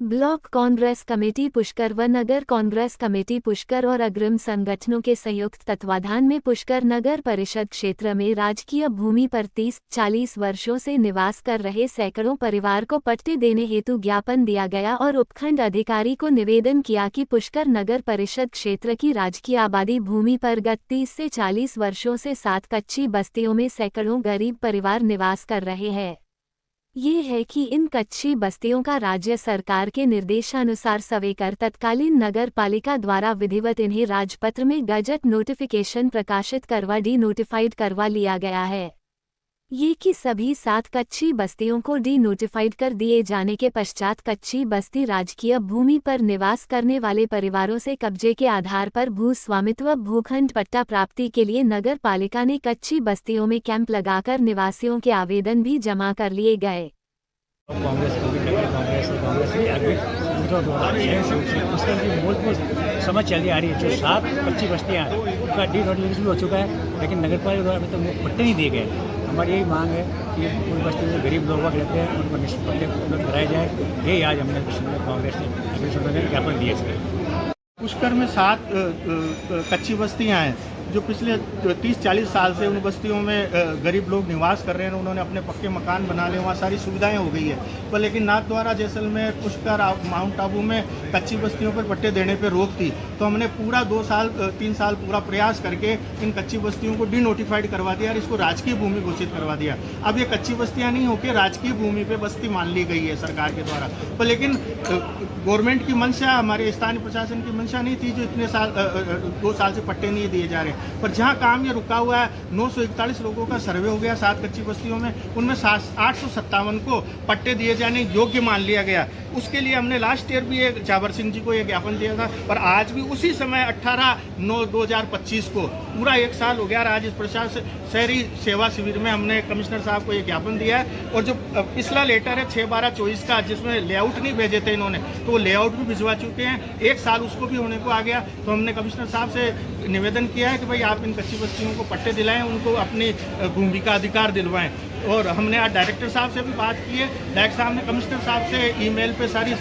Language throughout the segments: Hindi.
ब्लॉक कांग्रेस कमेटी पुष्कर व नगर कांग्रेस कमेटी पुष्कर और अग्रिम संगठनों के संयुक्त तत्वाधान में पुष्कर नगर परिषद क्षेत्र में राजकीय भूमि पर 30-40 वर्षों से निवास कर रहे सैकड़ों परिवार को पट्टे देने हेतु ज्ञापन दिया गया और उपखंड अधिकारी को निवेदन किया कि पुष्कर नगर परिषद क्षेत्र की राजकीय आबादी भूमि पर गत 30 से 40 वर्षों से 7 कच्ची बस्तियों में सैकड़ों गरीब परिवार निवास कर रहे हैं। ये है कि इन कच्ची बस्तियों का राज्य सरकार के निर्देशानुसार स्वीकार तत्कालीन नगर पालिका द्वारा विधिवत इन्हें राजपत्र में गजट नोटिफिकेशन प्रकाशित करवा डी नोटिफाइड करवा लिया गया है। ये कि सभी 7 कच्ची बस्तियों को डी नोटिफाइड कर दिए जाने के पश्चात कच्ची बस्ती राजकीय भूमि पर निवास करने वाले परिवारों से कब्जे के आधार पर भू स्वामित्व भूखंड पट्टा प्राप्ति के लिए नगर पालिका ने कच्ची बस्तियों में कैंप लगाकर निवासियों के आवेदन भी जमा कर लिए गए। समझ चली आ रही है जो 7 कच्ची बस्तियाँ उनका डी नोटिफिकेशन हो चुका है, लेकिन नगर पालिका द्वारा अभी तक पट्टे नहीं दिए गए। हमारी यही मांग है कि उन बस्ती में गरीब लोग रहते हैं उनको निश्चित पट्टे उपलब्ध कराए जाए। यही आज हमने कांग्रेस ने ज्ञापन दिए थे। पुष्कर में 7 कच्ची बस्तियां हैं जो पिछले 30-40 साल से उन बस्तियों में गरीब लोग निवास कर रहे हैं। उन्होंने अपने पक्के मकान बना लिए, वहाँ सारी सुविधाएं हो गई है, पर लेकिन नाथद्वारा जैसलमेर पुष्कर माउंट आबू में कच्ची बस्तियों पर पट्टे देने पर रोक थी। तो हमने पूरा 3 साल पूरा प्रयास करके इन कच्ची बस्तियों को डी नोटिफाइड करवा दिया और इसको राजकीय भूमि घोषित करवा दिया। अब ये कच्ची बस्तियाँ नहीं होकर राजकीय भूमि पर बस्ती मान ली गई है सरकार के द्वारा, पर लेकिन गवर्नमेंट की मंशा, हमारे स्थानीय प्रशासन की मंशा नहीं थी जो इतने साल 2 साल से पट्टे नहीं दिए जा रहे। पर जहां काम ये रुका हुआ है, 941 लोगों का सर्वे हो गया 7 कच्ची बस्तियों में, उनमें 857 को पट्टे दिए जाने योग्य मान लिया गया। उसके लिए हमने लास्ट ईयर भी एक जाबर सिंह जी को ये ज्ञापन दिया था, पर आज भी उसी समय 18/9/2025 को पूरा 1 साल हो गया। आज इस प्रशासन शहरी सेवा शिविर में हमने कमिश्नर साहब को ये ज्ञापन दिया है। और जो पिछला लेटर है 6/12/24 का, जिसमें लेआउट नहीं भेजे थे इन्होंने, तो वो लेआउट भी भिजवा चुके हैं। 1 साल उसको भी होने को आ गया। तो हमने कमिश्नर साहब से निवेदन किया है कि भाई आप इन कच्ची बस्तियों को पट्टे दिलाएं, उनको अपनी भूमि का अधिकार दिलवाएं। और हमने आज डायरेक्टर साहब से भी बात की है। डायरेक्टर साहब ने कमिश्नर साहब से ईमेल पे सारी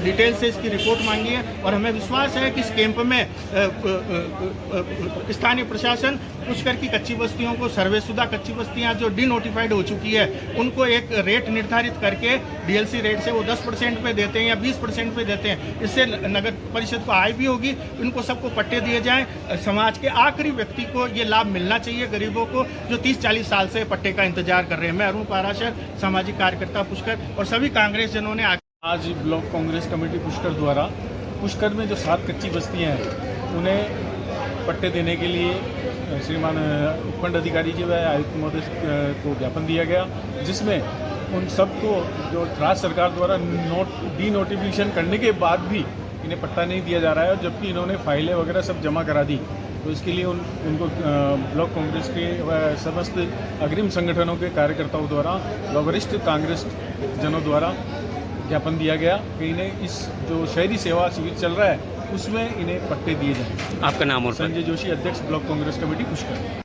डिटेल से इसकी रिपोर्ट मांगी है और हमें विश्वास है कि इस कैंप में स्थानीय प्रशासन पुष्कर की कच्ची बस्तियों को, सर्वेशुदा कच्ची बस्तियां जो डी नोटिफाइड हो चुकी है, उनको एक रेट निर्धारित करके डीएलसी रेट से वो 10% पे देते हैं या 20% पे देते हैं। इससे नगर परिषद को आय भी होगी, इनको सबको पट्टे दिए जाएं। समाज के आखिरी व्यक्ति को ये लाभ मिलना चाहिए, गरीबों को जो 30-40 साल से पट्टे का इंतजार कर रहे हैं। मैं अरुण पाराशर, सामाजिक कार्यकर्ता पुष्कर, और सभी कांग्रेस जनों ने आज ब्लॉक कांग्रेस कमेटी पुष्कर द्वारा पुष्कर में जो 7 कच्ची बस्तियां हैं उन्हें पट्टे देने के लिए श्रीमान उपखंड अधिकारी जी व आयुक्त महोदय को ज्ञापन दिया गया, जिसमें उन सबको जो राज्य सरकार द्वारा डी नोटिफिकेशन करने के बाद भी इन्हें पट्टा नहीं दिया जा रहा है, और जबकि इन्होंने फाइलें वगैरह सब जमा करा दी। तो इसके लिए उनको ब्लॉक कांग्रेस के व समस्त अग्रिम संगठनों के कार्यकर्ताओं द्वारा व वरिष्ठ कांग्रेस जनों द्वारा ज्ञापन दिया गया कि इन्हें इस जो शहरी सेवा शिविर चल रहा है उसमें इन्हें पट्टे दिए जाएं। आपका नाम और संजय जोशी, अध्यक्ष ब्लॉक कांग्रेस कमेटी पुष्कर।